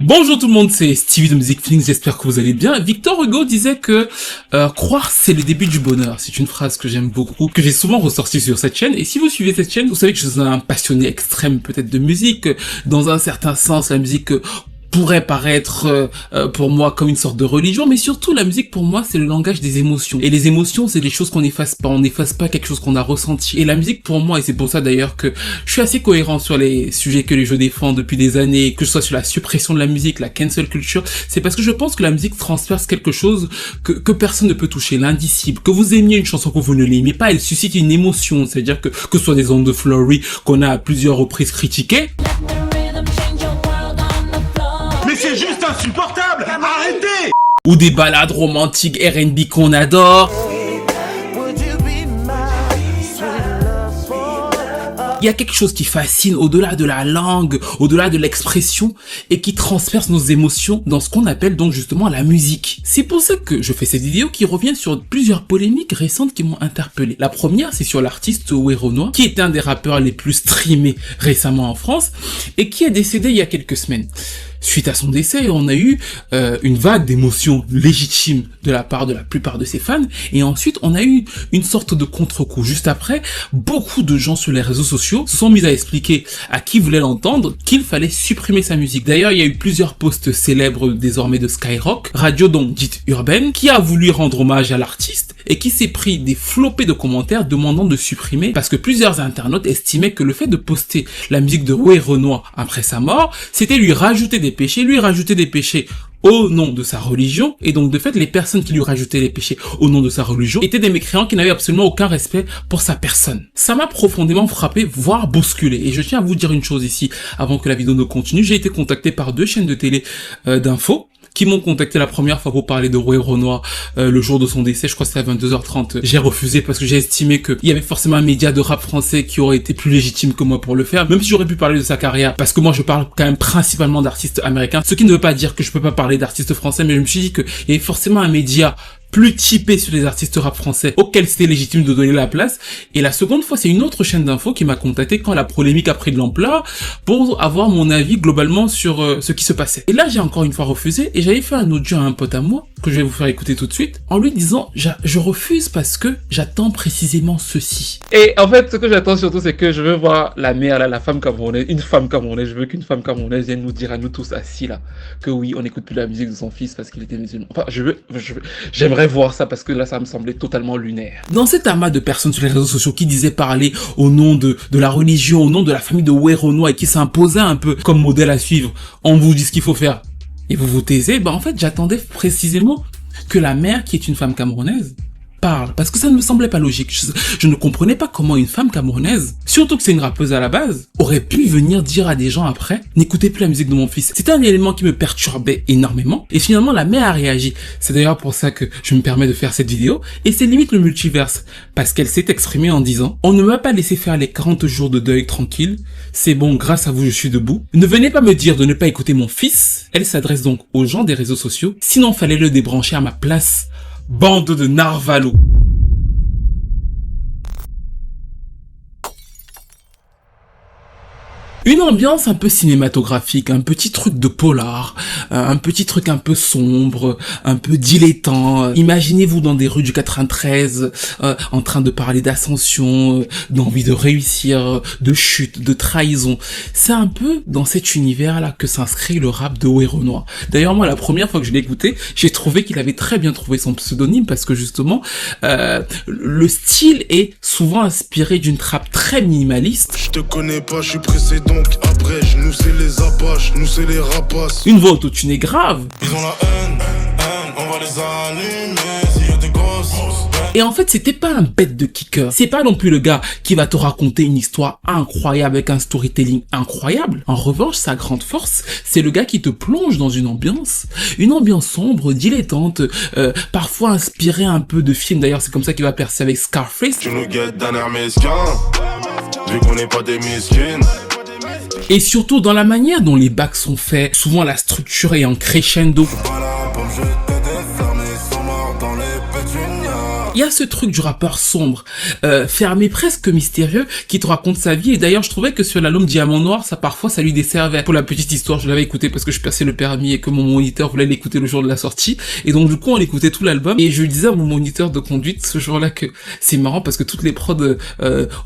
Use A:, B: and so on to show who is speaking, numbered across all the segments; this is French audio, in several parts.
A: Bonjour tout le monde, c'est Stevie de Music Feelings, j'espère que vous allez bien. Victor Hugo disait que croire c'est le début du bonheur. C'est une phrase que j'aime beaucoup, que j'ai souvent ressortie sur cette chaîne. Et si vous suivez cette chaîne, vous savez que je suis un passionné extrême peut-être de musique. Dans un certain sens, la musique pourrait paraître pour moi comme une sorte de religion, mais surtout la musique pour moi c'est le langage des émotions. Et les émotions c'est des choses qu'on n'efface pas, on n'efface pas quelque chose qu'on a ressenti. Et la musique pour moi, et c'est pour ça d'ailleurs que je suis assez cohérent sur les sujets que je défends depuis des années, que ce soit sur la suppression de la musique, la cancel culture, c'est parce que je pense que la musique transperce quelque chose que personne ne peut toucher, l'indicible. Que vous aimiez une chanson, que vous ne l'aimiez pas, elle suscite une émotion, c'est-à-dire que ce soit des ondes de Flurry qu'on a à plusieurs reprises critiquées,
B: c'est juste insupportable! Arrêtez!
A: ou des ballades romantiques R&B qu'on adore. Il y a quelque chose qui fascine au-delà de la langue, au-delà de l'expression, et qui transperce nos émotions dans ce qu'on appelle donc justement la musique. C'est pour ça que je fais cette vidéo qui revient sur plusieurs polémiques récentes qui m'ont interpellé. La première, c'est sur l'artiste Werenoi, qui est un des rappeurs les plus streamés récemment en France, et qui est décédé il y a quelques semaines. Suite à son décès, on a eu une vague d'émotions légitimes de la part de la plupart de ses fans, et ensuite on a eu une sorte de contre-coup. Juste après, beaucoup de gens sur les réseaux sociaux se sont mis à expliquer à qui voulait l'entendre qu'il fallait supprimer sa musique. D'ailleurs, il y a eu plusieurs posts célèbres désormais de Skyrock, radio donc dite urbaine, qui a voulu rendre hommage à l'artiste et qui s'est pris des flopées de commentaires demandant de supprimer, parce que plusieurs internautes estimaient que le fait de poster la musique de Werenoi après sa mort, c'était lui rajouter des péchés au nom de sa religion, et donc de fait les personnes qui lui rajoutaient les péchés au nom de sa religion étaient des mécréants qui n'avaient absolument aucun respect pour sa personne. Ça m'a profondément frappé, voire bousculé, et je tiens à vous dire une chose ici, avant que la vidéo ne continue. J'ai été contacté par deux chaînes de télé d'infos, qui m'ont contacté la première fois pour parler de Werenoi le jour de son décès, je crois que c'était à 22h30. J'ai refusé parce que j'ai estimé qu'il y avait forcément un média de rap français qui aurait été plus légitime que moi pour le faire, même si j'aurais pu parler de sa carrière, parce que moi je parle quand même principalement d'artistes américains, ce qui ne veut pas dire que je peux pas parler d'artistes français, mais je me suis dit qu'il y avait forcément un média plus typé sur les artistes rap français auxquels c'était légitime de donner la place. Et la seconde fois, c'est une autre chaîne d'infos qui m'a contacté quand la polémique a pris de l'ampleur pour avoir mon avis globalement sur ce qui se passait. Et là, j'ai encore une fois refusé, et j'avais fait un audio à un pote à moi que je vais vous faire écouter tout de suite, en lui disant je refuse parce que j'attends précisément ceci. Et en fait, ce que j'attends surtout, c'est que je veux voir la mère là, la femme camerounaise, une femme camerounaise. Je veux qu'une femme camerounaise vienne nous dire à nous tous assis là que oui, on n'écoute plus la musique de son fils parce qu'il était musulman. Enfin, j'aimerais voir ça, parce que là ça me semblait totalement lunaire. Dans cet amas de personnes sur les réseaux sociaux qui disaient parler au nom de la religion, au nom de la famille de Werenoi, et qui s'imposaient un peu comme modèle à suivre, on vous dit ce qu'il faut faire et vous vous taisez, en fait j'attendais précisément que la mère, qui est une femme camerounaise, parle, parce que ça ne me semblait pas logique. Je ne comprenais pas comment une femme camerounaise, surtout que c'est une rappeuse à la base, aurait pu venir dire à des gens après, n'écoutez plus la musique de mon fils. C'était un élément qui me perturbait énormément, et finalement la mère a réagi. C'est d'ailleurs pour ça que je me permets de faire cette vidéo, et c'est limite le multiverse, parce qu'elle s'est exprimée en disant, on ne m'a pas laissé faire les 40 jours de deuil tranquille, c'est bon, grâce à vous je suis debout, ne venez pas me dire de ne pas écouter mon fils. Elle s'adresse donc aux gens des réseaux sociaux, sinon fallait le débrancher à ma place. Bande de narvalos. Une ambiance un peu cinématographique, un petit truc de polar, un petit truc un peu sombre, un peu dilettant. Imaginez-vous dans des rues du 93, en train de parler d'ascension, d'envie de réussir, de chute, de trahison. C'est un peu dans cet univers-là que s'inscrit le rap de Werenoi. D'ailleurs, moi, la première fois que je l'ai écouté, j'ai trouvé qu'il avait très bien trouvé son pseudonyme, parce que justement, le style est souvent inspiré d'une trappe très minimaliste.
C: Je te connais pas, je suis pressé donc après, nous c'est les apaches, nous c'est les rapaces.
A: Une voix autotunée grave.
C: Ils ont la haine, on va les allumer, s'il y a des grosses.
A: Et en fait, c'était pas un bête de kicker. C'est pas non plus le gars qui va te raconter une histoire incroyable avec un storytelling incroyable. En revanche, sa grande force, c'est le gars qui te plonge dans une ambiance sombre, dilettante, parfois inspirée un peu de films. D'ailleurs, c'est comme ça qu'il va percer avec Scarface.
C: Tu nous guettes d'un air mesquin, vu qu'on n'est pas des misquines.
A: Et surtout dans la manière dont les bacs sont faits, souvent la structure est en crescendo. Il y a ce truc du rappeur sombre, fermé, presque mystérieux, qui te raconte sa vie. Et d'ailleurs, je trouvais que sur l'album Diamant Noir, parfois ça lui desservait. Pour la petite histoire, je l'avais écouté parce que je passais le permis et que mon moniteur voulait l'écouter le jour de la sortie. Et donc du coup, on écoutait tout l'album. Et je lui disais à mon moniteur de conduite ce jour-là que c'est marrant parce que toutes les prods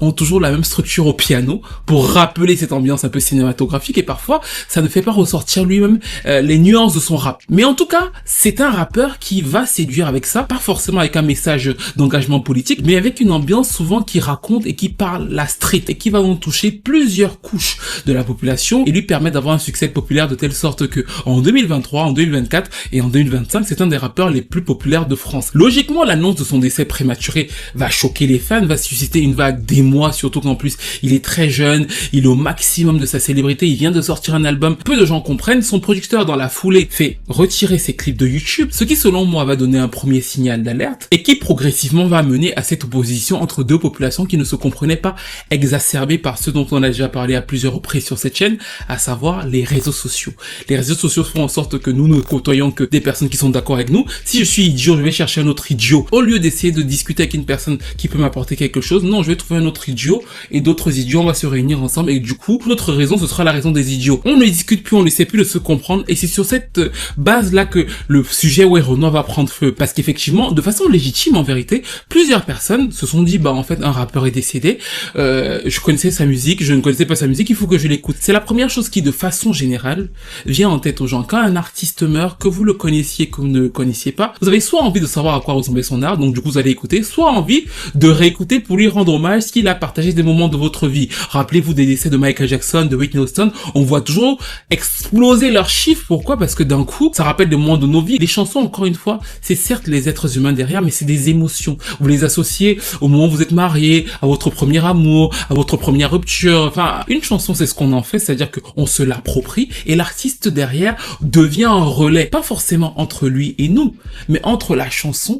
A: ont toujours la même structure au piano pour rappeler cette ambiance un peu cinématographique. Et parfois, ça ne fait pas ressortir lui-même les nuances de son rap. Mais en tout cas, c'est un rappeur qui va séduire avec ça, pas forcément avec un message d'engagement politique, mais avec une ambiance souvent qui raconte et qui parle la street et qui va donc toucher plusieurs couches de la population et lui permet d'avoir un succès populaire de telle sorte que en 2023, en 2024 et en 2025, c'est un des rappeurs les plus populaires de France. Logiquement, l'annonce de son décès prématuré va choquer les fans, va susciter une vague d'émoi, surtout qu'en plus, il est très jeune, il est au maximum de sa célébrité, il vient de sortir un album. Peu de gens comprennent, son producteur dans la foulée fait retirer ses clips de YouTube, ce qui selon moi va donner un premier signal d'alerte et qui progressivement va mener à cette opposition entre deux populations qui ne se comprenaient pas, exacerbée par ce dont on a déjà parlé à plusieurs reprises sur cette chaîne, à savoir les réseaux sociaux. Les réseaux sociaux font en sorte que nous ne côtoyons que des personnes qui sont d'accord avec nous. Si je suis idiot, je vais chercher un autre idiot. Au lieu d'essayer de discuter avec une personne qui peut m'apporter quelque chose, non, je vais trouver un autre idiot et d'autres idiots, on va se réunir ensemble et du coup, notre raison, ce sera la raison des idiots. On ne discute plus, on ne sait plus de se comprendre et c'est sur cette base-là que le sujet Werenoi va prendre feu. Parce qu'effectivement, de façon légitime en vérité, plusieurs personnes se sont dit, bah en fait, un rappeur est décédé, je connaissais sa musique, je ne connaissais pas sa musique, il faut que je l'écoute. C'est la première chose qui, de façon générale, vient en tête aux gens. Quand un artiste meurt, que vous le connaissiez, que vous ne le connaissiez pas, vous avez soit envie de savoir à quoi ressemblait son art, donc du coup vous allez écouter, soit envie de réécouter pour lui rendre hommage s'il a partagé des moments de votre vie. Rappelez-vous des décès de Michael Jackson, de Whitney Houston, on voit toujours exploser leurs chiffres. Pourquoi? Parce que d'un coup, ça rappelle des moments de nos vies. Les chansons, encore une fois, c'est certes les êtres humains derrière, mais c'est des émotions. Vous les associez au moment où vous êtes marié, à votre premier amour, à votre première rupture. Enfin, une chanson, c'est ce qu'on en fait, c'est-à-dire qu'on se l'approprie et l'artiste derrière devient un relais, pas forcément entre lui et nous, mais entre la chanson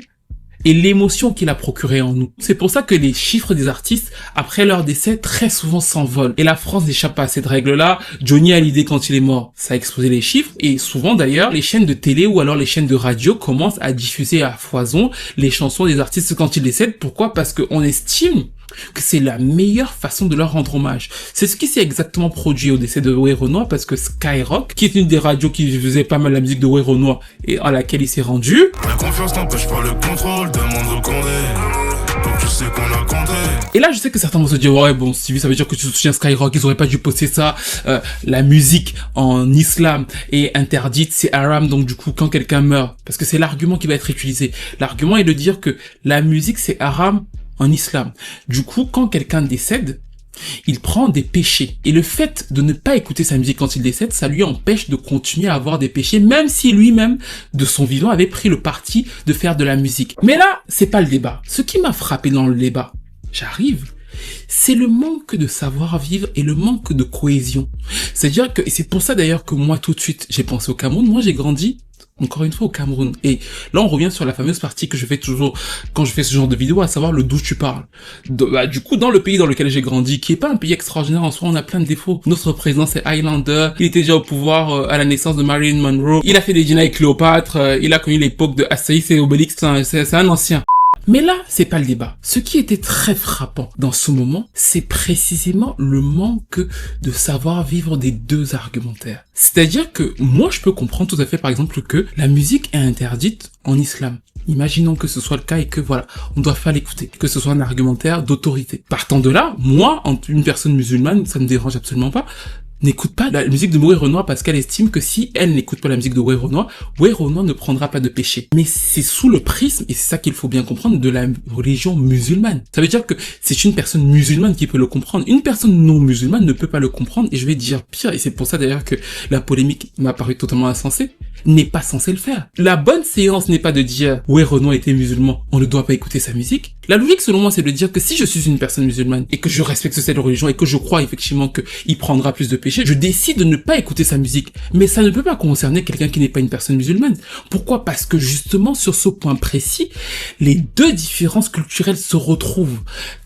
A: et l'émotion qu'il a procurée en nous. C'est pour ça que les chiffres des artistes, après leur décès, très souvent s'envolent. Et la France n'échappe pas à cette règle-là. Johnny Hallyday, quand il est mort, ça a explosé les chiffres. Et souvent, d'ailleurs, les chaînes de télé ou alors les chaînes de radio commencent à diffuser à foison les chansons des artistes quand ils décèdent. Pourquoi? Parce qu'on estime que c'est la meilleure façon de leur rendre hommage. C'est ce qui s'est exactement produit au décès de Werenoi, parce que Skyrock, qui est une des radios qui faisait pas mal la musique de Werenoi et à laquelle il s'est rendu.
C: La confiance n'empêche pas le contrôle, demande au Condé. Donc tu sais qu'on a compté.
A: Et là, je sais que certains vont se dire, ouais, bon, Stevie, ça veut dire que tu soutiens Skyrock, ils auraient pas dû poster ça. La musique en islam est interdite, c'est haram, donc du coup, quand quelqu'un meurt, parce que c'est l'argument qui va être utilisé. L'argument est de dire que la musique, c'est haram en islam. Du coup, quand quelqu'un décède, il prend des péchés. Et le fait de ne pas écouter sa musique quand il décède, ça lui empêche de continuer à avoir des péchés, même si lui-même, de son vivant, avait pris le parti de faire de la musique. Mais là, c'est pas le débat. Ce qui m'a frappé dans le débat, j'arrive, c'est le manque de savoir-vivre et le manque de cohésion. C'est-à-dire que, et c'est pour ça d'ailleurs que moi, tout de suite, j'ai pensé au Cameroun. Moi, j'ai grandi encore une fois au Cameroun. Et là, on revient sur la fameuse partie que je fais toujours quand je fais ce genre de vidéo, à savoir le d'où tu parles. Du coup, dans le pays dans lequel j'ai grandi, qui est pas un pays extraordinaire en soi, on a plein de défauts. Notre président, c'est Highlander. Il était déjà au pouvoir à la naissance de Marilyn Monroe. Il a fait des dîners avec Cléopâtre. Il a connu l'époque de Astérix et Obélix. C'est un ancien. Mais là, c'est pas le débat. Ce qui était très frappant dans ce moment, c'est précisément le manque de savoir-vivre des deux argumentaires. C'est-à-dire que moi, je peux comprendre tout à fait, par exemple, que la musique est interdite en islam. Imaginons que ce soit le cas et que voilà, on doit faire l'écouter, que ce soit un argumentaire d'autorité. Partant de là, moi, en une personne musulmane, ça ne me dérange absolument pas, n'écoute pas la musique de Werenoi parce qu'elle estime que si elle n'écoute pas la musique de Werenoi, Werenoi ne prendra pas de péché. Mais c'est sous le prisme, et c'est ça qu'il faut bien comprendre, de la religion musulmane. Ça veut dire que c'est une personne musulmane qui peut le comprendre. Une personne non musulmane ne peut pas le comprendre, et je vais dire pire, et c'est pour ça d'ailleurs que la polémique m'a paru totalement insensée, n'est pas censé le faire. La bonne séance n'est pas de dire Werenoi était musulman, on ne doit pas écouter sa musique. La logique selon moi c'est de dire que si je suis une personne musulmane et que je respecte cette religion et que je crois effectivement qu'il prendra plus de péché, je décide de ne pas écouter sa musique. Mais ça ne peut pas concerner quelqu'un qui n'est pas une personne musulmane. Pourquoi? Parce que justement sur ce point précis, les deux différences culturelles se retrouvent.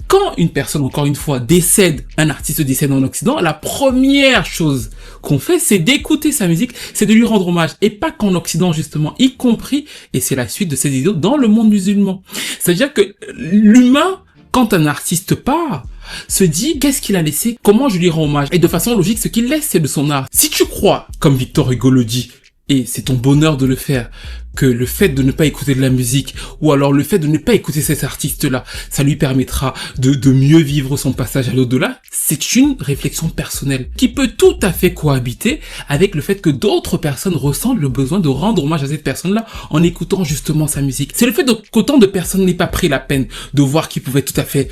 A: quand une personne, encore une fois, décède, un artiste décède en Occident, la première chose qu'on fait, c'est d'écouter sa musique, c'est de lui rendre hommage. Et pas qu'en Occident, justement, y compris, et c'est la suite de ces vidéos, dans le monde musulman. C'est-à-dire que l'humain, quand un artiste part, se dit qu'est-ce qu'il a laissé, comment je lui rends hommage. Et de façon logique, ce qu'il laisse, c'est de son art. Si tu crois, comme Victor Hugo le dit, et c'est ton bonheur de le faire, que le fait de ne pas écouter de la musique, ou alors le fait de ne pas écouter cet artiste-là, ça lui permettra de mieux vivre son passage à l'au-delà, c'est une réflexion personnelle qui peut tout à fait cohabiter avec le fait que d'autres personnes ressentent le besoin de rendre hommage à cette personne-là en écoutant justement sa musique. C'est le fait qu'autant de personnes n'aient pas pris la peine de voir qu'ils pouvaient tout à fait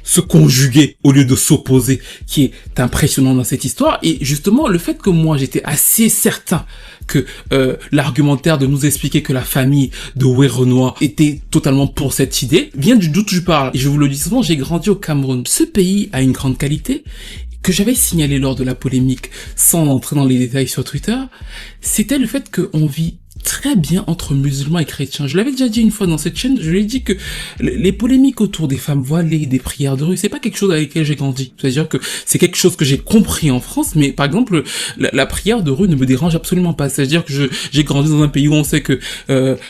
A: se conjuguer au lieu de s'opposer qui est impressionnant dans cette histoire. Et justement, le fait que moi j'étais assez certain que l'argumentaire de nous expliquer que la famille de Werenoi était totalement pour cette idée vient du doute je parle. Et je vous le dis souvent, j'ai grandi au Cameroun. Ce pays a une grande qualité que j'avais signalé lors de la polémique sans entrer dans les détails sur Twitter, c'était le fait qu'on vit très bien entre musulmans et chrétiens. Je l'avais déjà dit une fois dans cette chaîne, je lui ai dit que les polémiques autour des femmes voilées, des prières de rue, c'est pas quelque chose avec lequel j'ai grandi. C'est-à-dire que c'est quelque chose que j'ai compris en France, mais par exemple, la prière de rue ne me dérange absolument pas. C'est-à-dire que j'ai grandi dans un pays où on sait que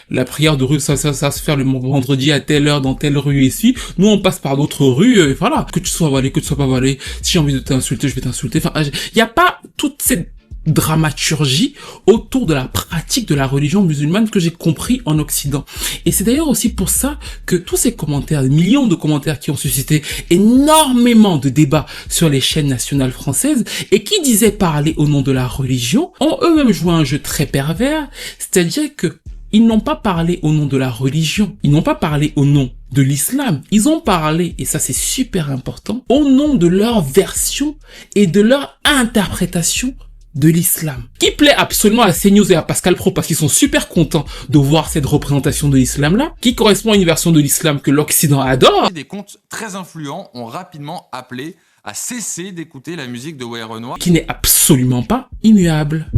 A: la prière de rue, ça se fait le vendredi à telle heure dans telle rue ici. Nous, on passe par d'autres rues, et voilà. Que tu sois voilé, que tu sois pas voilé. Si j'ai envie de t'insulter, je vais t'insulter. Enfin, il y a pas toute cette dramaturgie autour de la pratique de la religion musulmane que j'ai compris en Occident. Et c'est d'ailleurs aussi pour ça que tous ces commentaires, des millions de commentaires qui ont suscité énormément de débats sur les chaînes nationales françaises et qui disaient parler au nom de la religion, ont eux-mêmes joué un jeu très pervers, c'est-à-dire que ils n'ont pas parlé au nom de la religion, ils n'ont pas parlé au nom de l'islam, ils ont parlé, et ça c'est super important, au nom de leur version et de leur interprétation de l'islam, qui plaît absolument à CNews et à Pascal Pro parce qu'ils sont super contents de voir cette représentation de l'islam là, qui correspond à une version de l'islam que l'Occident adore.
D: Des comptes très influents ont rapidement appelé à cesser d'écouter la musique de Werenoi,
A: qui n'est absolument pas immuable.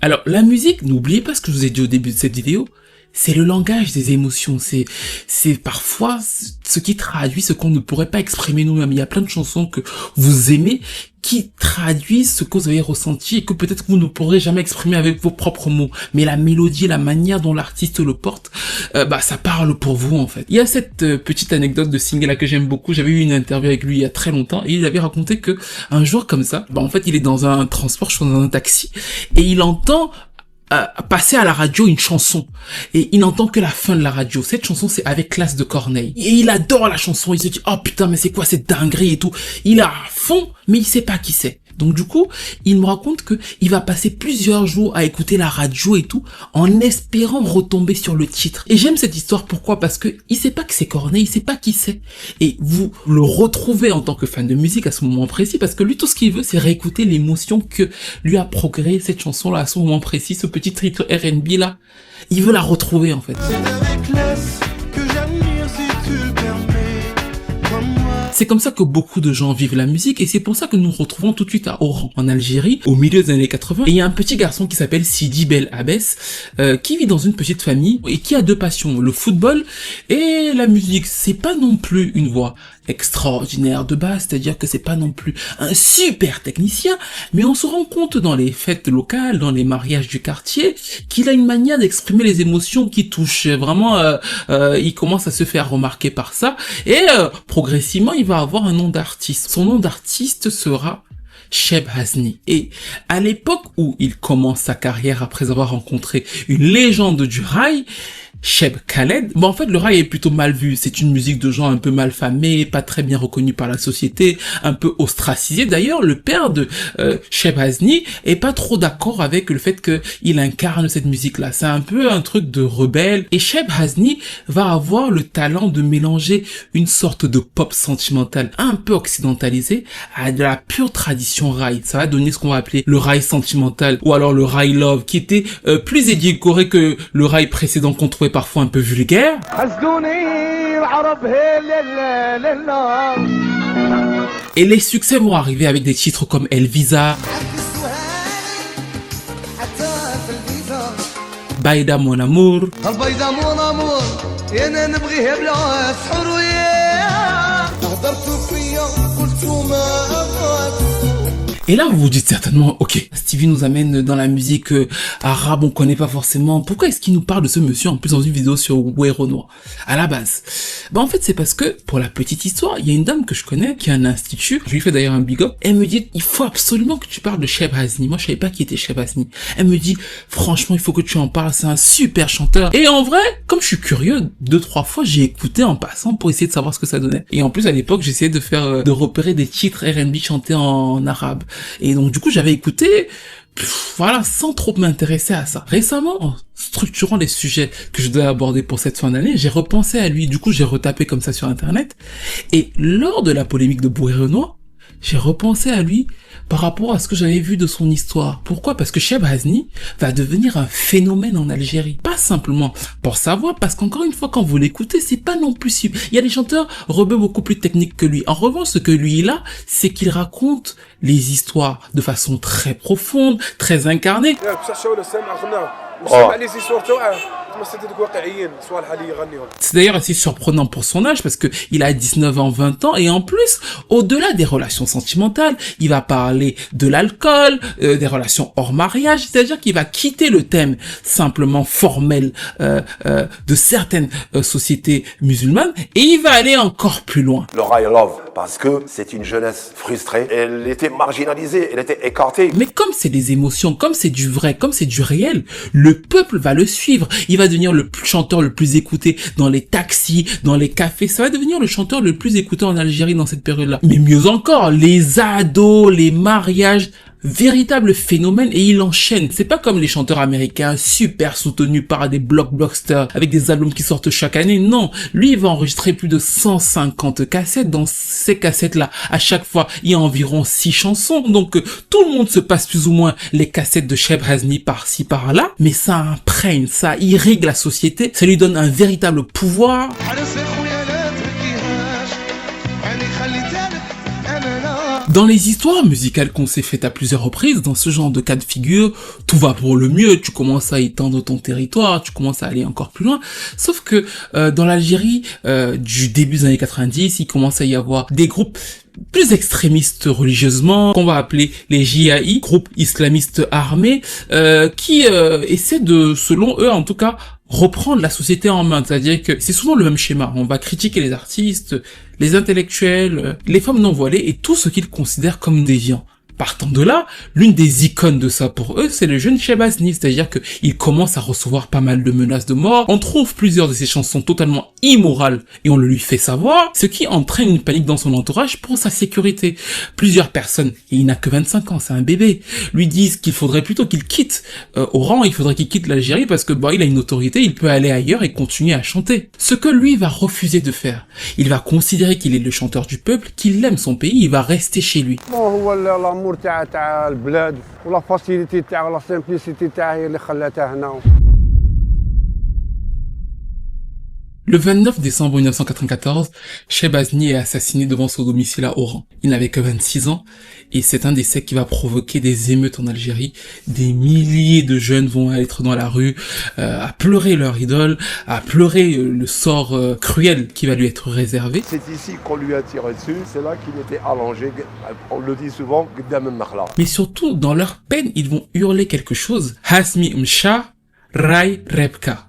A: Alors la musique, n'oubliez pas ce que je vous ai dit au début de cette vidéo, c'est le langage des émotions, c'est parfois ce qui traduit ce qu'on ne pourrait pas exprimer nous-mêmes. Il y a plein de chansons que vous aimez qui traduisent ce que vous avez ressenti et que peut-être vous ne pourrez jamais exprimer avec vos propres mots. Mais la mélodie, la manière dont l'artiste le porte, ça parle pour vous en fait. Il y a cette petite anecdote de Single là que j'aime beaucoup. J'avais eu une interview avec lui il y a très longtemps et il avait raconté que un jour comme ça, en fait il est dans un transport, je suis dans un taxi et il entend passer à la radio une chanson et il n'entend que la fin de la radio. Cette chanson c'est Avec classe de Corneille et il adore la chanson, il se dit oh putain mais c'est quoi cette dinguerie et tout, il est à fond mais il sait pas qui c'est. Donc du coup, il me raconte que il va passer plusieurs jours à écouter la radio et tout, en espérant retomber sur le titre. Et j'aime cette histoire, pourquoi? Parce que il sait pas que c'est Corneille, il sait pas qui c'est. Et vous le retrouvez en tant que fan de musique à ce moment précis, parce que lui, tout ce qu'il veut, c'est réécouter l'émotion que lui a procuré cette chanson-là à ce moment précis, ce petit titre R&B là. Il veut la retrouver en fait. C'est comme ça que beaucoup de gens vivent la musique et c'est pour ça que nous nous retrouvons tout de suite à Oran, en Algérie, au milieu des années 80. Et il y a un petit garçon qui s'appelle Sidi Bel Abbès, qui vit dans une petite famille et qui a deux passions, le football et la musique. C'est pas non plus une voix extraordinaire de base, c'est-à-dire que c'est pas non plus un super technicien, mais on se rend compte dans les fêtes locales, dans les mariages du quartier, qu'il a une manière d'exprimer les émotions qui touchent. Vraiment, il commence à se faire remarquer par ça, et progressivement, il va avoir un nom d'artiste. Son nom d'artiste sera Cheb Hazni. Et à l'époque où il commence sa carrière après avoir rencontré une légende du rail, Cheb Khaled, en fait le rail est plutôt mal vu, c'est une musique de gens un peu mal famés, pas très bien reconnue par la société, un peu ostracisé. D'ailleurs le père de Cheb Hazni est pas trop d'accord avec le fait qu'il incarne cette musique là, c'est un peu un truc de rebelle, et Cheb Hazni va avoir le talent de mélanger une sorte de pop sentimental un peu occidentalisé à de la pure tradition rail. Ça va donner ce qu'on va appeler le rail sentimental ou alors le rail love, qui était plus édulcoré que le rail précédent qu'on trouvait parfois un peu vulgaire. Et les succès vont arriver avec des titres comme El Visa, Baïda mon amour.
E: البيضة مون امور يا انا نبغيها بلا سحور وياه هضرتوا فيا قلتوا ما
A: Et là, vous vous dites certainement, ok, Stevie nous amène dans la musique arabe, on connaît pas forcément. Pourquoi est-ce qu'il nous parle de ce monsieur en plus dans une vidéo sur Way Renoir à la base? En fait, c'est parce que, pour la petite histoire, il y a une dame que je connais qui a un institut. Je lui fais d'ailleurs un big up. Elle me dit, il faut absolument que tu parles de Cheb Hasni. Moi, je savais pas qui était Cheb Hasni. Elle me dit, franchement, il faut que tu en parles. C'est un super chanteur. Et en vrai, comme je suis curieux, 2-3 fois, j'ai écouté en passant pour essayer de savoir ce que ça donnait. Et en plus, à l'époque, j'essayais de repérer des titres R&B chantés en arabe. Et donc du coup j'avais écouté, voilà, sans trop m'intéresser à ça. Récemment, en structurant les sujets que je dois aborder pour cette fin d'année, j'ai repensé à lui. Du coup j'ai retapé comme ça sur internet. Et lors de la polémique de Way Renoir, j'ai repensé à lui par rapport à ce que j'avais vu de son histoire. Pourquoi? Parce que Cheb Hasni va devenir un phénomène en Algérie. Pas simplement pour savoir, parce qu'encore une fois, quand vous l'écoutez, c'est pas non plus si... Il y a des chanteurs rebeux beaucoup plus techniques que lui. En revanche, ce que lui, il a, c'est qu'il raconte les histoires de façon très profonde, très incarnée. C'est d'ailleurs assez surprenant pour son âge parce que il a 19 ans, 20 ans et en plus, au-delà des relations sentimentales, il va parler de l'alcool, des relations hors mariage, c'est-à-dire qu'il va quitter le thème simplement formel de certaines sociétés musulmanes et il va aller encore plus loin.
F: Le Rai Love, parce que c'est une jeunesse frustrée, elle était marginalisée, elle était écartée.
A: Mais comme c'est des émotions, comme c'est du vrai, comme c'est du réel, le peuple va le suivre. Il va devenir le chanteur le plus écouté dans les taxis, dans les cafés. Ça va devenir le chanteur le plus écouté en Algérie dans cette période-là. Mais mieux encore, les ados, les mariages, véritable phénomène et il enchaîne. C'est pas comme les chanteurs américains super soutenus par des blockbusters avec des albums qui sortent chaque année. Non, lui il va enregistrer plus de 150 cassettes. Dans ces cassettes-là, à chaque fois, il y a environ 6 chansons. Donc tout le monde se passe plus ou moins les cassettes de Cheb Hasni par-ci par-là. Mais ça imprègne, ça irrigue la société. Ça lui donne un véritable pouvoir. Dans les histoires musicales qu'on s'est faites à plusieurs reprises, dans ce genre de cas de figure, tout va pour le mieux, tu commences à étendre ton territoire, tu commences à aller encore plus loin. Sauf que dans l'Algérie du début des années 90, il commence à y avoir des groupes plus extrémistes religieusement, qu'on va appeler les JAI, groupes islamistes armés, qui essaient de, selon eux en tout cas, reprendre la société en main. C'est-à-dire que c'est souvent le même schéma. On va critiquer les artistes, les intellectuels, les femmes non voilées et tout ce qu'ils considèrent comme déviant. Partant de là, l'une des icônes de ça pour eux, c'est le jeune Cheb Hasni, c'est-à-dire qu'il commence à recevoir pas mal de menaces de mort, on trouve plusieurs de ses chansons totalement immorales et on le lui fait savoir, ce qui entraîne une panique dans son entourage pour sa sécurité. Plusieurs personnes, et il n'a que 25 ans, c'est un bébé, lui disent qu'il faudrait plutôt qu'il quitte Oran, il faudrait qu'il quitte l'Algérie parce que il a une autorité, il peut aller ailleurs et continuer à chanter. Ce que lui va refuser de faire, il va considérer qu'il est le chanteur du peuple, qu'il aime son pays, il va rester chez lui.
G: تاع البلاد ولا فاسيليتي تاع ولا سامبليسيتي تاع هي اللي خلاتها هنا.
A: Le 29 décembre 1994, Cheb Hasni est assassiné devant son domicile à Oran. Il n'avait que 26 ans et c'est un décès qui va provoquer des émeutes en Algérie. Des milliers de jeunes vont être dans la rue à pleurer leur idole, à pleurer le sort cruel qui va lui être réservé.
F: C'est ici qu'on lui a tiré dessus, c'est là qu'il était allongé, on le dit souvent,
A: mais surtout, dans leur peine, ils vont hurler quelque chose. Hasmi Msha Rai Rebka.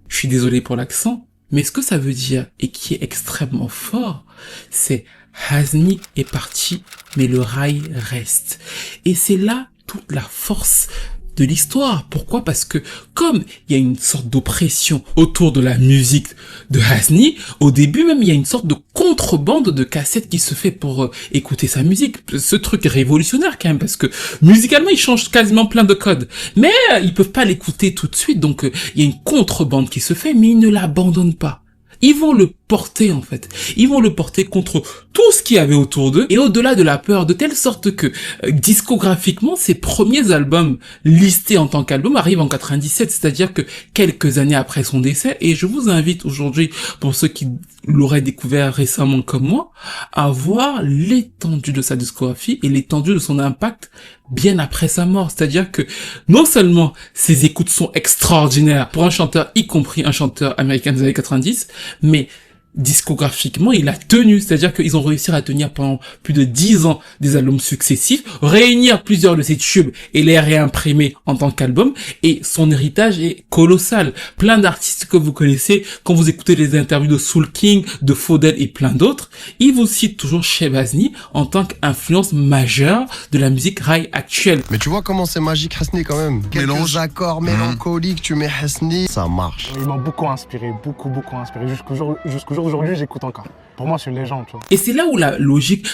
A: Je suis désolé pour l'accent. Mais ce que ça veut dire, et qui est extrêmement fort, c'est Hasni est parti, mais le rail reste. Et c'est là toute la force de l'histoire. Pourquoi? Parce que comme il y a une sorte d'oppression autour de la musique de Hasni, au début même il y a une sorte de contrebande de cassettes qui se fait pour écouter sa musique. Ce truc est révolutionnaire quand même parce que musicalement il change quasiment plein de codes. Mais ils peuvent pas l'écouter tout de suite donc il y a une contrebande qui se fait mais ils ne l'abandonnent pas. Ils vont le porter en fait. Ils vont le porter contre tout ce qu'il y avait autour d'eux et au-delà de la peur, de telle sorte que discographiquement, ses premiers albums listés en tant qu'album arrivent en 97, c'est-à-dire que quelques années après son décès. Et je vous invite aujourd'hui, pour ceux qui l'auraient découvert récemment comme moi, à voir l'étendue de sa discographie et l'étendue de son impact bien après sa mort. C'est-à-dire que non seulement ses écoutes sont extraordinaires pour un chanteur, y compris un chanteur américain des années 90, mais discographiquement, il a tenu, c'est-à-dire qu'ils ont réussi à tenir pendant plus de 10 ans des albums successifs, réunir plusieurs de ses tubes et les réimprimer en tant qu'album, et son héritage est colossal. Plein d'artistes que vous connaissez, quand vous écoutez les interviews de Soul King, de Faudel et plein d'autres, ils vous citent toujours Shebazny en tant qu'influence majeure de la musique raï actuelle.
H: Mais tu vois comment c'est magique Hasni quand même. Quelques accords mélancoliques, tu mets Hasni, ça marche.
I: Il m'a beaucoup inspiré, beaucoup inspiré. Jusqu'au jour d'aujourd'hui, j'écoute encore. Pour moi, c'est une légende, tu vois.
A: Et c'est là où la logique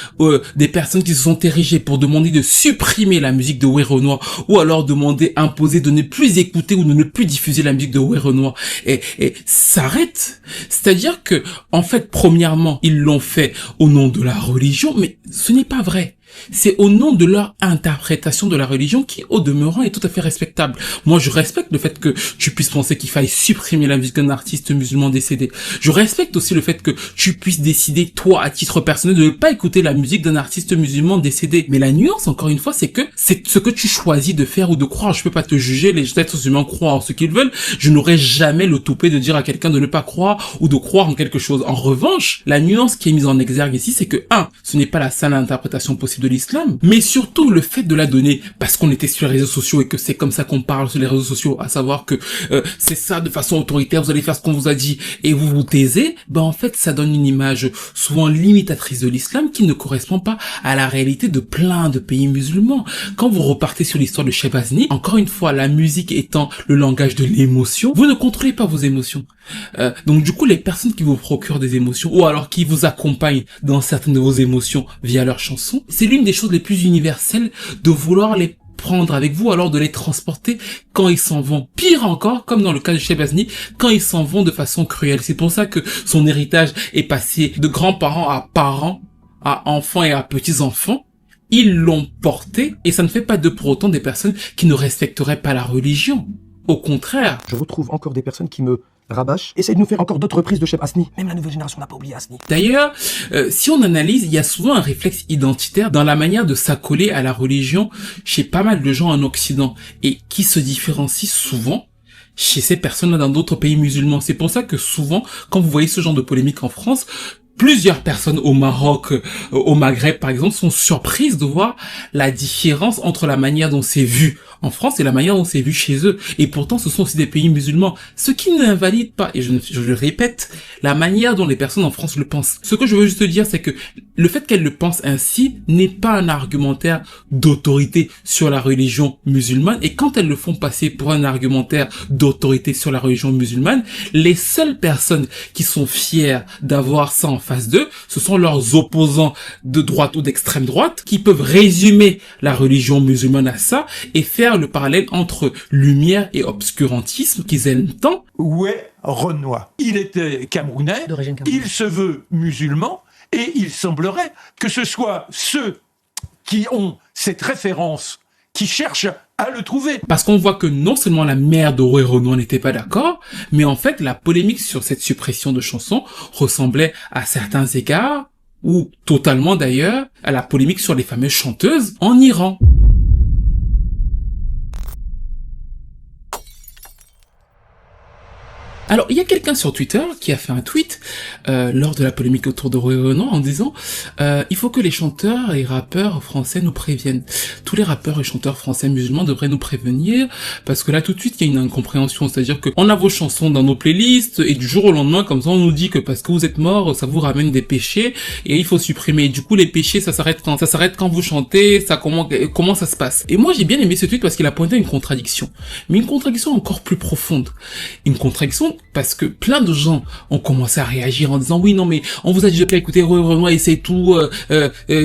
A: des personnes qui se sont érigées pour demander de supprimer la musique de Werenoi, ou alors demander, imposer de ne plus écouter ou de ne plus diffuser la musique de Werenoi, et s'arrête. C'est-à-dire que, en fait, premièrement, ils l'ont fait au nom de la religion, mais ce n'est pas vrai. C'est au nom de leur interprétation de la religion qui, au demeurant, est tout à fait respectable. Moi, je respecte le fait que tu puisses penser qu'il faille supprimer la musique d'un artiste musulman décédé. Je respecte aussi le fait que tu puisses décider, toi, à titre personnel, de ne pas écouter la musique d'un artiste musulman décédé. Mais la nuance, encore une fois, c'est que c'est ce que tu choisis de faire ou de croire. Je peux pas te juger, les êtres humains croient en ce qu'ils veulent. Je n'aurai jamais le toupet de dire à quelqu'un de ne pas croire ou de croire en quelque chose. En revanche, la nuance qui est mise en exergue ici, c'est que, ce n'est pas la seule interprétation possible de l'islam, mais surtout le fait de la donner parce qu'on était sur les réseaux sociaux et que c'est comme ça qu'on parle sur les réseaux sociaux, à savoir que c'est ça de façon autoritaire, vous allez faire ce qu'on vous a dit et vous vous taisez, en fait ça donne une image souvent limitatrice de l'islam qui ne correspond pas à la réalité de plein de pays musulmans. Quand vous repartez sur l'histoire de Shebazny, encore une fois, la musique étant le langage de l'émotion, vous ne contrôlez pas vos émotions. Donc du coup, les personnes qui vous procurent des émotions ou alors qui vous accompagnent dans certaines de vos émotions via leurs chansons, c'est l'une des choses les plus universelles de vouloir les prendre avec vous, alors de les transporter quand ils s'en vont. Pire encore, comme dans le cas de Shebazny, quand ils s'en vont de façon cruelle. C'est pour ça que son héritage est passé de grands-parents à parents, à enfants et à petits-enfants. Ils l'ont porté et ça ne fait pas de pour autant des personnes qui ne respecteraient pas la religion. Au contraire.
J: Je retrouve encore des personnes qui me rabâchent, essayent de nous faire encore d'autres reprises de Shebazny. Même la nouvelle génération n'a pas oublié Hasni.
A: D'ailleurs, si on analyse, il y a souvent un réflexe identitaire dans la manière de s'accoler à la religion chez pas mal de gens en Occident et qui se différencie souvent chez ces personnes-là dans d'autres pays musulmans. C'est pour ça que souvent, quand vous voyez ce genre de polémique en France, plusieurs personnes au Maroc, au Maghreb par exemple, sont surprises de voir la différence entre la manière dont c'est vu en France et la manière dont c'est vu chez eux. Et pourtant, ce sont aussi des pays musulmans. Ce qui n'invalide pas, et je le répète, la manière dont les personnes en France le pensent. Ce que je veux juste dire, c'est que le fait qu'elles le pensent ainsi n'est pas un argumentaire d'autorité sur la religion musulmane. Et quand elles le font passer pour un argumentaire d'autorité sur la religion musulmane, les seules personnes qui sont fières d'avoir ça en face d'eux, ce sont leurs opposants de droite ou d'extrême droite qui peuvent résumer la religion musulmane à ça et faire le parallèle entre lumière et obscurantisme qu'ils aiment tant.
B: Werenoi. Il était camerounais, il se veut musulman et il semblerait que ce soit ceux qui ont cette référence qui cherchent à le trouver.
A: Parce qu'on voit que non seulement la mère de Werenoi n'était pas d'accord, mais en fait la polémique sur cette suppression de chansons ressemblait à certains égards, ou totalement d'ailleurs, à la polémique sur les fameuses chanteuses en Iran. Alors, il y a quelqu'un sur Twitter qui a fait un tweet lors de la polémique autour de Werenoi en disant il faut que les chanteurs et rappeurs français nous préviennent. Tous les rappeurs et chanteurs français musulmans devraient nous prévenir parce que là tout de suite il y a une incompréhension, c'est-à-dire que on a vos chansons dans nos playlists et du jour au lendemain comme ça on nous dit que parce que vous êtes morts ça vous ramène des péchés et il faut supprimer. Et du coup les péchés ça s'arrête quand vous chantez, ça comment ça se passe. Et moi j'ai bien aimé ce tweet parce qu'il a pointé une contradiction, mais une contradiction encore plus profonde, une contradiction parce que plein de gens ont commencé à réagir en disant oui non mais on vous a dit de pas écouter Renoir et c'est tout,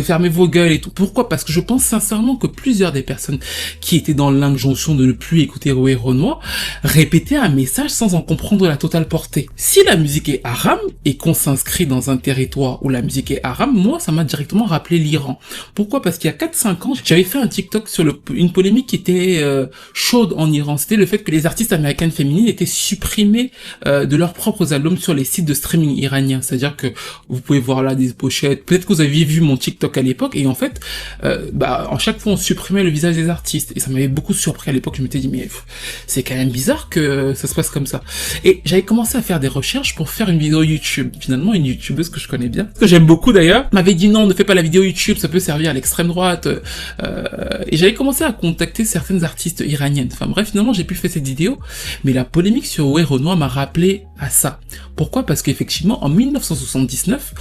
A: fermez vos gueules et tout. Pourquoi? Parce que je pense sincèrement que plusieurs des personnes qui étaient dans l'injonction de ne plus écouter Renoir répétaient un message sans en comprendre la totale portée. Si la musique est haram et qu'on s'inscrit dans un territoire où la musique est haram, moi ça m'a directement rappelé l'Iran. Pourquoi? Parce qu'il y a 4-5 ans, j'avais fait un TikTok sur une polémique qui était chaude en Iran. C'était le fait que les artistes américaines féminines étaient supprimées de leurs propres albums sur les sites de streaming iraniens. C'est-à-dire que vous pouvez voir là des pochettes. Peut-être que vous aviez vu mon TikTok à l'époque et en fait, en chaque fois on supprimait le visage des artistes et ça m'avait beaucoup surpris à l'époque. Je m'étais dit mais c'est quand même bizarre que ça se passe comme ça. Et j'avais commencé à faire des recherches pour faire une vidéo YouTube. Finalement, une YouTubeuse que je connais bien, que j'aime beaucoup d'ailleurs, m'avait dit non, ne fais pas la vidéo YouTube, ça peut servir à l'extrême droite. Et j'avais commencé à contacter certaines artistes iraniennes. Enfin bref, finalement j'ai pu faire cette vidéo, mais la polémique sur Renoir m'a rappelé à ça. Pourquoi? Parce qu'effectivement en 1979,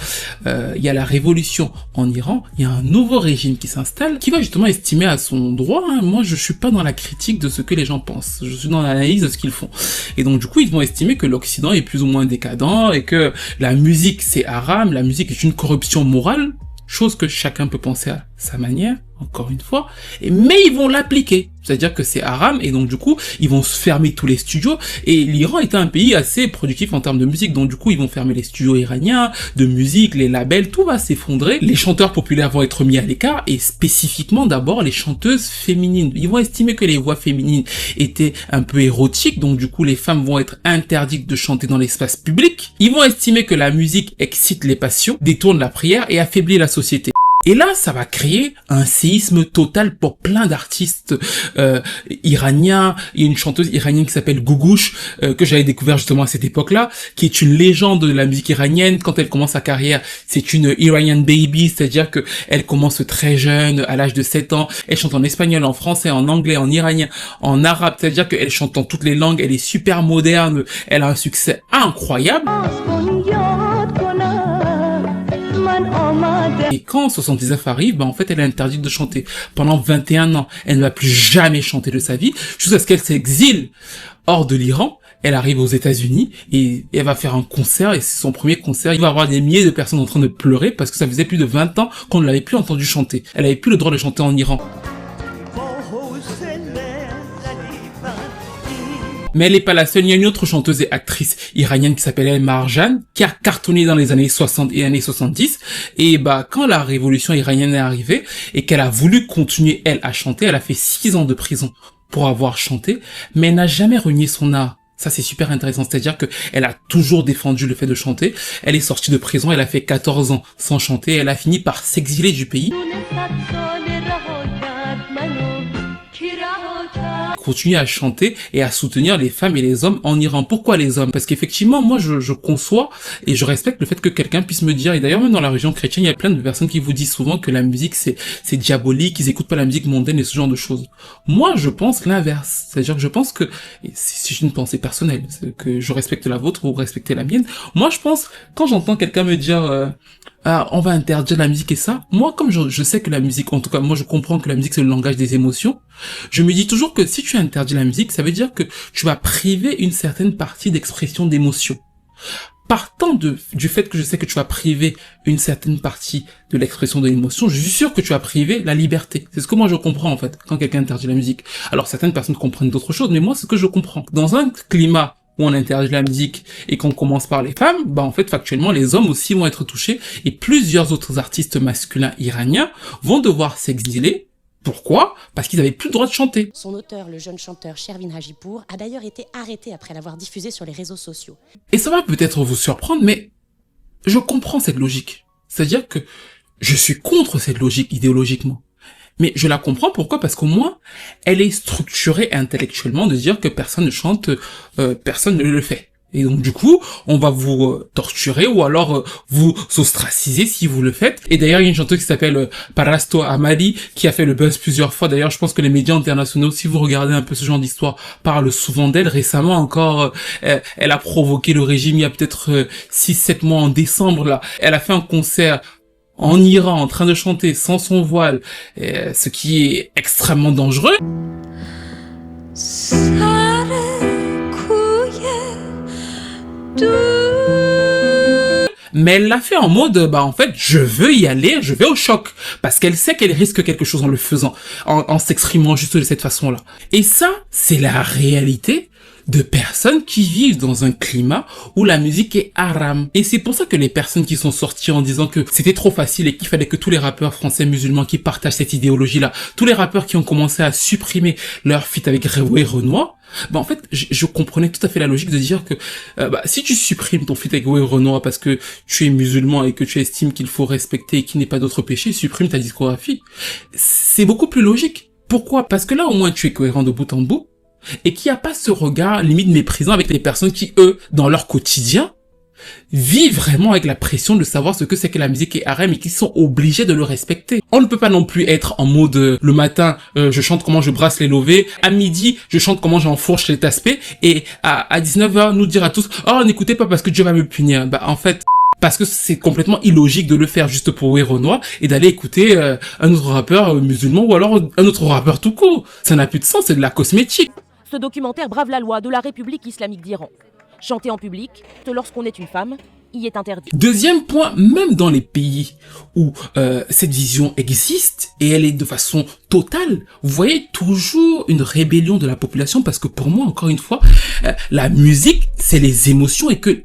A: il y a la révolution en Iran, il y a un nouveau régime qui s'installe, qui va justement estimer à son droit, moi je suis pas dans la critique de ce que les gens pensent, je suis dans l'analyse de ce qu'ils font. Et donc du coup ils vont estimer que l'Occident est plus ou moins décadent et que la musique c'est haram, la musique est une corruption morale, chose que chacun peut penser à sa manière, encore une fois, mais ils vont l'appliquer. C'est-à-dire que c'est haram, et donc du coup, ils vont se fermer tous les studios, et l'Iran est un pays assez productif en termes de musique, donc du coup, ils vont fermer les studios iraniens, de musique, les labels, tout va s'effondrer, les chanteurs populaires vont être mis à l'écart, et spécifiquement d'abord les chanteuses féminines. Ils vont estimer que les voix féminines étaient un peu érotiques, donc du coup, les femmes vont être interdites de chanter dans l'espace public. Ils vont estimer que la musique excite les passions, détourne la prière et affaiblit la société. Et là, ça va créer un séisme total pour plein d'artistes iraniens. Il y a une chanteuse iranienne qui s'appelle Gougouche, que j'avais découvert justement à cette époque-là, qui est une légende de la musique iranienne. Quand elle commence sa carrière, c'est une Iranian baby, c'est-à-dire que elle commence très jeune, à l'âge de 7 ans. Elle chante en espagnol, en français, en anglais, en iranien, en arabe, c'est-à-dire qu'elle chante en toutes les langues. Elle est super moderne, elle a un succès incroyable. Et quand 79 arrive, en fait, elle est interdite de chanter. Pendant 21 ans, elle ne va plus jamais chanter de sa vie, jusqu'à ce qu'elle s'exile hors de l'Iran. Elle arrive aux États-Unis et elle va faire un concert, et c'est son premier concert. Il va y avoir des milliers de personnes en train de pleurer parce que ça faisait plus de 20 ans qu'on ne l'avait plus entendu chanter. Elle avait plus le droit de chanter en Iran. Mais elle n'est pas la seule, il y a une autre chanteuse et actrice iranienne qui s'appelle Marjan, qui a cartonné dans les années 60 et années 70, et quand la révolution iranienne est arrivée, et qu'elle a voulu continuer, elle, à chanter, elle a fait 6 ans de prison pour avoir chanté, mais elle n'a jamais renié son art. Ça, c'est super intéressant, c'est-à-dire que elle a toujours défendu le fait de chanter, elle est sortie de prison, elle a fait 14 ans sans chanter, elle a fini par s'exiler du pays. Continuer à chanter et à soutenir les femmes et les hommes en Iran. Pourquoi les hommes? Parce qu'effectivement, moi, je conçois et je respecte le fait que quelqu'un puisse me dire, et d'ailleurs, même dans la religion chrétienne, il y a plein de personnes qui vous disent souvent que la musique, c'est diabolique, ils écoutent pas la musique mondaine et ce genre de choses. Moi, je pense l'inverse. C'est-à-dire que je pense que, et c'est une pensée personnelle, que je respecte la vôtre, vous respectez la mienne. Moi, je pense, quand j'entends quelqu'un me dire, on va interdire la musique et ça, moi, comme je sais que la musique, en tout cas, moi, je comprends que la musique, c'est le langage des émotions, je me dis toujours que si tu interdis la musique, ça veut dire que tu vas priver une certaine partie d'expression d'émotion. Partant du fait que je sais que tu vas priver une certaine partie de l'expression de l'émotion, je suis sûr que tu vas priver la liberté. C'est ce que moi je comprends en fait, quand quelqu'un interdit la musique. Alors certaines personnes comprennent d'autres choses, mais moi, c'est ce que je comprends. Dans un climat où on interdit la musique et qu'on commence par les femmes, en fait, factuellement, les hommes aussi vont être touchés et plusieurs autres artistes masculins iraniens vont devoir s'exiler. Pourquoi? Parce qu'ils avaient plus le droit de chanter.
K: Son auteur, le jeune chanteur Shervin Hajipour, a d'ailleurs été arrêté après l'avoir diffusé sur les réseaux sociaux.
A: Et ça va peut-être vous surprendre, mais je comprends cette logique. C'est-à-dire que je suis contre cette logique idéologiquement. Mais je la comprends, pourquoi? Parce qu'au moins, elle est structurée intellectuellement de dire que personne ne chante, personne ne le fait. Et donc du coup, on va vous torturer ou alors vous ostraciser si vous le faites. Et d'ailleurs, il y a une chanteuse qui s'appelle Parasto Amali qui a fait le buzz plusieurs fois. D'ailleurs, je pense que les médias internationaux, si vous regardez un peu ce genre d'histoire, parlent souvent d'elle. Récemment encore, elle a provoqué le régime il y a peut-être 6-7 mois en décembre là. Elle a fait un concert en Iran en train de chanter sans son voile, ce qui est extrêmement dangereux. Mais elle l'a fait en mode, bah en fait, je veux y aller, je vais au choc. Parce qu'elle sait qu'elle risque quelque chose en le faisant, en s'exprimant juste de cette façon-là. Et ça, c'est la réalité de personnes qui vivent dans un climat où la musique est haram. Et c'est pour ça que les personnes qui sont sorties en disant que c'était trop facile et qu'il fallait que tous les rappeurs français musulmans qui partagent cette idéologie-là, tous les rappeurs qui ont commencé à supprimer leur feat avec Révo et Renoir, bah en fait, je comprenais tout à fait la logique de dire que si tu supprimes ton feat avec Révo et Renoir parce que tu es musulman et que tu estimes qu'il faut respecter et qu'il n'est pas d'autre péché, supprime ta discographie. C'est beaucoup plus logique. Pourquoi? Parce que là, au moins, tu es cohérent de bout en bout. Et qu'il n'y a pas ce regard limite méprisant avec les personnes qui, eux, dans leur quotidien, vivent vraiment avec la pression de savoir ce que c'est que la musique est haram et qui sont obligés de le respecter. On ne peut pas non plus être en mode le matin, je chante comment je brasse les lovés, à midi, je chante comment j'enfourche les aspects, et à 19h, nous dire à tous, oh, n'écoutez pas parce que Dieu va me punir. Bah, en fait, parce que c'est complètement illogique de le faire juste pour Renoir et d'aller écouter un autre rappeur musulman ou alors un autre rappeur tout court. Ça n'a plus de sens, c'est de la cosmétique.
L: Ce documentaire brave la loi de la République islamique d'Iran. Chanter en public, lorsqu'on est une femme, y est interdit.
A: Deuxième point, même dans les pays où cette vision existe, et elle est de façon totale, vous voyez toujours une rébellion de la population, parce que pour moi, encore une fois, la musique, c'est les émotions, et que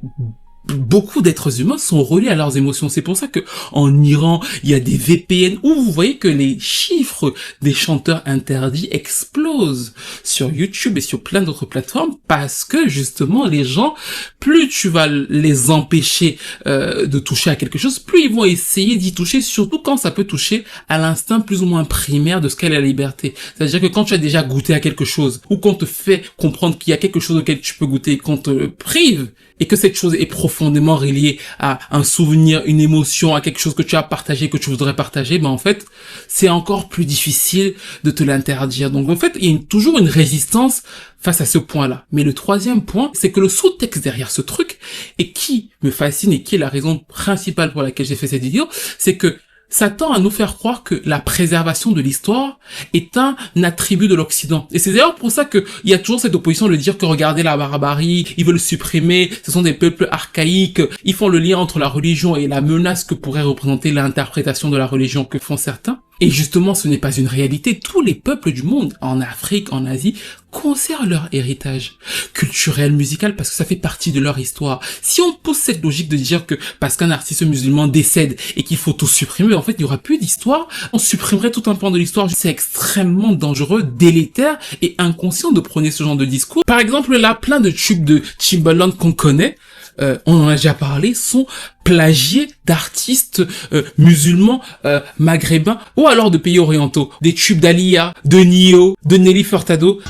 A: beaucoup d'êtres humains sont reliés à leurs émotions. C'est pour ça que en Iran, il y a des VPN où vous voyez que les chiffres des chanteurs interdits explosent sur YouTube et sur plein d'autres plateformes, parce que justement les gens, plus tu vas les empêcher de toucher à quelque chose, plus ils vont essayer d'y toucher, surtout quand ça peut toucher à l'instinct plus ou moins primaire de ce qu'est la liberté. C'est-à-dire que quand tu as déjà goûté à quelque chose, ou qu'on te fait comprendre qu'il y a quelque chose auquel tu peux goûter, qu'on te prive, et que cette chose est profondément reliée à un souvenir, une émotion, à quelque chose que tu as partagé, que tu voudrais partager, ben en fait, c'est encore plus difficile de te l'interdire. Donc en fait, il y a toujours une résistance face à ce point-là. Mais le troisième point, c'est que le sous-texte derrière ce truc, et qui me fascine et qui est la raison principale pour laquelle j'ai fait cette vidéo, c'est que ça tend à nous faire croire que la préservation de l'histoire est un attribut de l'Occident. Et c'est d'ailleurs pour ça qu'il y a toujours cette opposition de dire que regardez la barbarie, ils veulent supprimer, ce sont des peuples archaïques, ils font le lien entre la religion et la menace que pourrait représenter l'interprétation de la religion que font certains. Et justement, ce n'est pas une réalité. Tous les peuples du monde, en Afrique, en Asie, conservent leur héritage culturel, musical, parce que ça fait partie de leur histoire. Si on pousse cette logique de dire que parce qu'un artiste musulman décède et qu'il faut tout supprimer, en fait, il n'y aura plus d'histoire, on supprimerait tout un pan de l'histoire. C'est extrêmement dangereux, délétère et inconscient de prôner ce genre de discours. Par exemple, là, plein de tubes de Timbaland qu'on connaît, on en a déjà parlé, sont plagiés d'artistes musulmans, maghrébins ou alors de pays orientaux. Des tubes d'Alia, de Nio, de Nelly Furtado.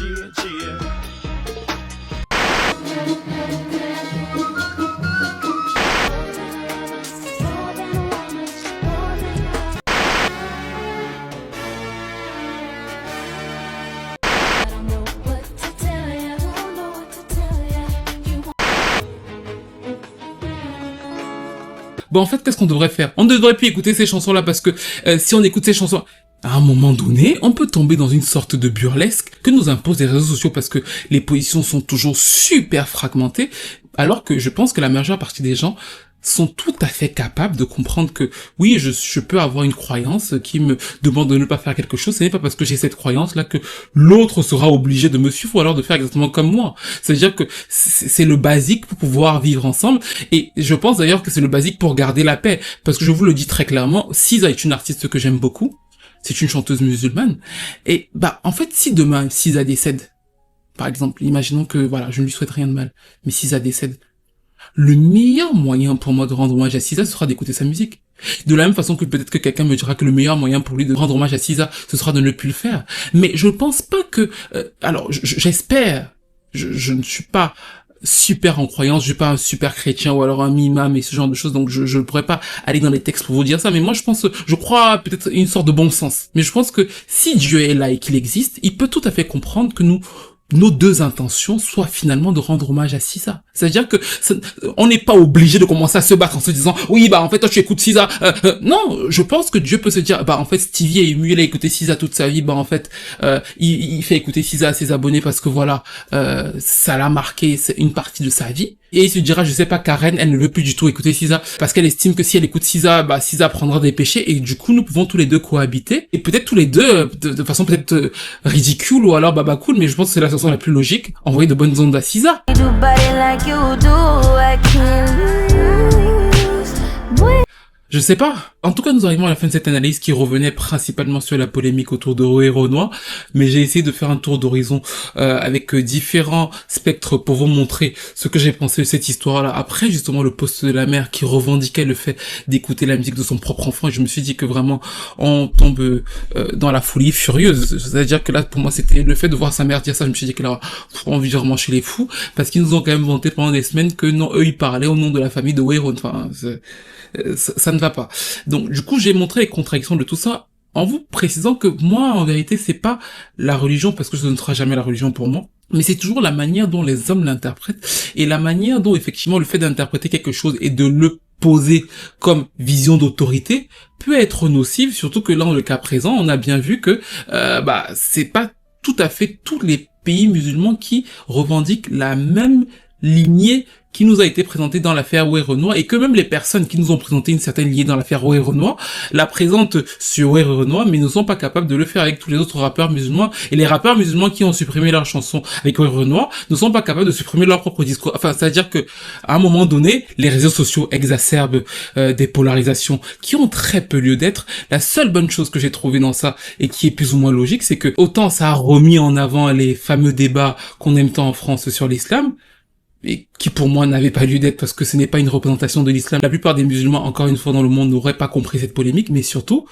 A: Bon, en fait, qu'est-ce qu'on devrait faire? On ne devrait plus écouter ces chansons-là parce que si on écoute ces chansons, à un moment donné, on peut tomber dans une sorte de burlesque que nous imposent les réseaux sociaux parce que les positions sont toujours super fragmentées, alors que je pense que la majeure partie des gens sont tout à fait capables de comprendre que oui, je peux avoir une croyance qui me demande de ne pas faire quelque chose. Ce n'est pas parce que j'ai cette croyance-là que l'autre sera obligé de me suivre ou alors de faire exactement comme moi. C'est-à-dire que c'est le basique pour pouvoir vivre ensemble. Et je pense d'ailleurs que c'est le basique pour garder la paix. Parce que je vous le dis très clairement, Siza est une artiste que j'aime beaucoup. C'est une chanteuse musulmane. Et en fait, si demain Siza décède, par exemple, imaginons que voilà, je ne lui souhaite rien de mal, mais Siza décède, le meilleur moyen pour moi de rendre hommage à Siza, ce sera d'écouter sa musique. De la même façon que peut-être que quelqu'un me dira que le meilleur moyen pour lui de rendre hommage à Siza, ce sera de ne plus le faire. Mais je pense pas que... alors, j'espère, je ne suis pas super en croyance, je suis pas un super chrétien ou alors un imam et ce genre de choses, donc je ne pourrais pas aller dans les textes pour vous dire ça, mais moi je crois peut-être une sorte de bon sens. Mais je pense que si Dieu est là et qu'il existe, il peut tout à fait comprendre que nos deux intentions soient finalement de rendre hommage à Siza. C'est-à-dire que on n'est pas obligé de commencer à se battre en se disant oui bah en fait toi tu écoutes SZA. Non, je pense que Dieu peut se dire bah en fait Stevie est ému, il a écouté SZA toute sa vie, bah en fait il fait écouter SZA à ses abonnés parce que voilà ça l'a marqué, c'est une partie de sa vie. Et il se dira je sais pas, Karen elle ne veut plus du tout écouter SZA parce qu'elle estime que si elle écoute SZA, bah SZA prendra des péchés et du coup nous pouvons tous les deux cohabiter et peut-être tous les deux de façon peut-être ridicule ou alors baba cool, mais je pense que c'est la façon la plus logique, envoyer de bonnes ondes à SZA. Je sais pas. En tout cas, nous arrivons à la fin de cette analyse qui revenait principalement sur la polémique autour de Way Renoir, mais j'ai essayé de faire un tour d'horizon avec différents spectres pour vous montrer ce que j'ai pensé de cette histoire-là. Après, justement, le post de la mère qui revendiquait le fait d'écouter la musique de son propre enfant, et je me suis dit que vraiment, on tombe dans la folie furieuse. C'est-à-dire que là, pour moi, c'était le fait de voir sa mère dire ça, je me suis dit qu'elle a envie de vraiment chez les fous, parce qu'ils nous ont quand même vanté pendant des semaines que non, eux, ils parlaient au nom de la famille de Way Renoir. Enfin, ça ne va pas. Donc du coup j'ai montré les contradictions de tout ça en vous précisant que moi en vérité c'est pas la religion, parce que ce ne sera jamais la religion pour moi, mais c'est toujours la manière dont les hommes l'interprètent et la manière dont effectivement le fait d'interpréter quelque chose et de le poser comme vision d'autorité peut être nocif, surtout que là dans le cas présent on a bien vu que c'est pas tout à fait tous les pays musulmans qui revendiquent la même lignée qui nous a été présentée dans l'affaire Way Renoir, et que même les personnes qui nous ont présenté une certaine lignée dans l'affaire Way Renoir la présentent sur Way Renoir, mais ne sont pas capables de le faire avec tous les autres rappeurs musulmans, et les rappeurs musulmans qui ont supprimé leurs chansons avec Way Renoir ne sont pas capables de supprimer leur propre discours. Enfin, c'est-à-dire que à un moment donné, les réseaux sociaux exacerbent des polarisations qui ont très peu lieu d'être. La seule bonne chose que j'ai trouvée dans ça, et qui est plus ou moins logique, c'est que autant ça a remis en avant les fameux débats qu'on aime tant en France sur l'islam, et qui pour moi n'avait pas lieu d'être parce que ce n'est pas une représentation de l'islam. La plupart des musulmans, encore une fois dans le monde, n'auraient pas compris cette polémique, mais surtout,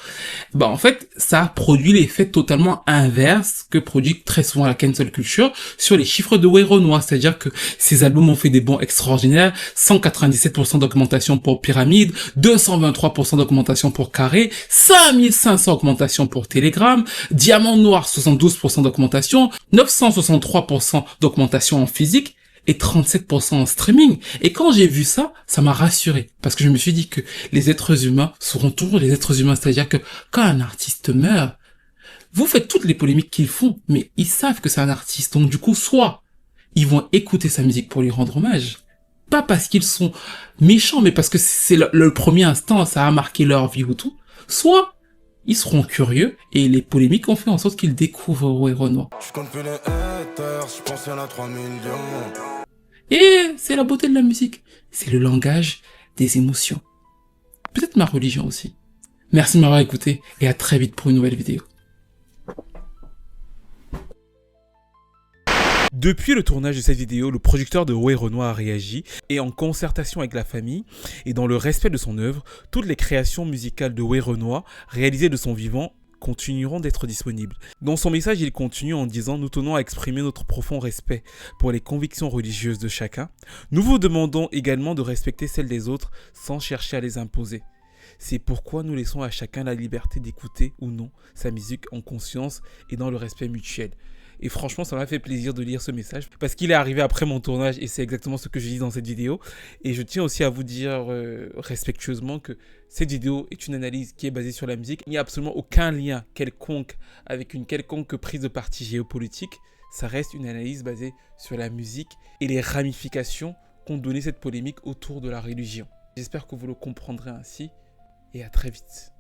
A: en fait, ça a produit l'effet totalement inverse que produit très souvent la cancel culture sur les chiffres de Way Renoir, c'est-à-dire que ces albums ont fait des bons extraordinaires, 197% d'augmentation pour Pyramide, 223% d'augmentation pour Carré, 5500 d'augmentation pour Telegram, Diamant Noir 72% d'augmentation, 963% d'augmentation en physique, et 37% en streaming. Et quand j'ai vu ça, ça m'a rassuré. Parce que je me suis dit que les êtres humains seront toujours les êtres humains. C'est-à-dire que quand un artiste meurt, vous faites toutes les polémiques qu'ils font, mais ils savent que c'est un artiste. Donc du coup, soit ils vont écouter sa musique pour lui rendre hommage, pas parce qu'ils sont méchants, mais parce que c'est le premier instant, ça a marqué leur vie ou tout, soit ils seront curieux, et les polémiques ont fait en sorte qu'ils découvrent Way Renoir.
C: Je compte plus les haters, je pense qu'il y en a 3 millions.
A: Et c'est la beauté de la musique. C'est le langage des émotions. Peut-être ma religion aussi. Merci de m'avoir écouté, et à très vite pour une nouvelle vidéo.
M: Depuis le tournage de cette vidéo, le producteur de Way Renoir a réagi, et en concertation avec la famille et dans le respect de son œuvre, toutes les créations musicales de Way Renoir réalisées de son vivant continueront d'être disponibles. Dans son message, il continue en disant « Nous tenons à exprimer notre profond respect pour les convictions religieuses de chacun. Nous vous demandons également de respecter celles des autres sans chercher à les imposer. C'est pourquoi nous laissons à chacun la liberté d'écouter ou non sa musique en conscience et dans le respect mutuel. » Et franchement, ça m'a fait plaisir de lire ce message parce qu'il est arrivé après mon tournage et c'est exactement ce que je dis dans cette vidéo. Et je tiens aussi à vous dire respectueusement que cette vidéo est une analyse qui est basée sur la musique. Il n'y a absolument aucun lien quelconque avec une quelconque prise de parti géopolitique. Ça reste une analyse basée sur la musique et les ramifications qu'ont donné cette polémique autour de la religion. J'espère que vous le comprendrez ainsi et à très vite.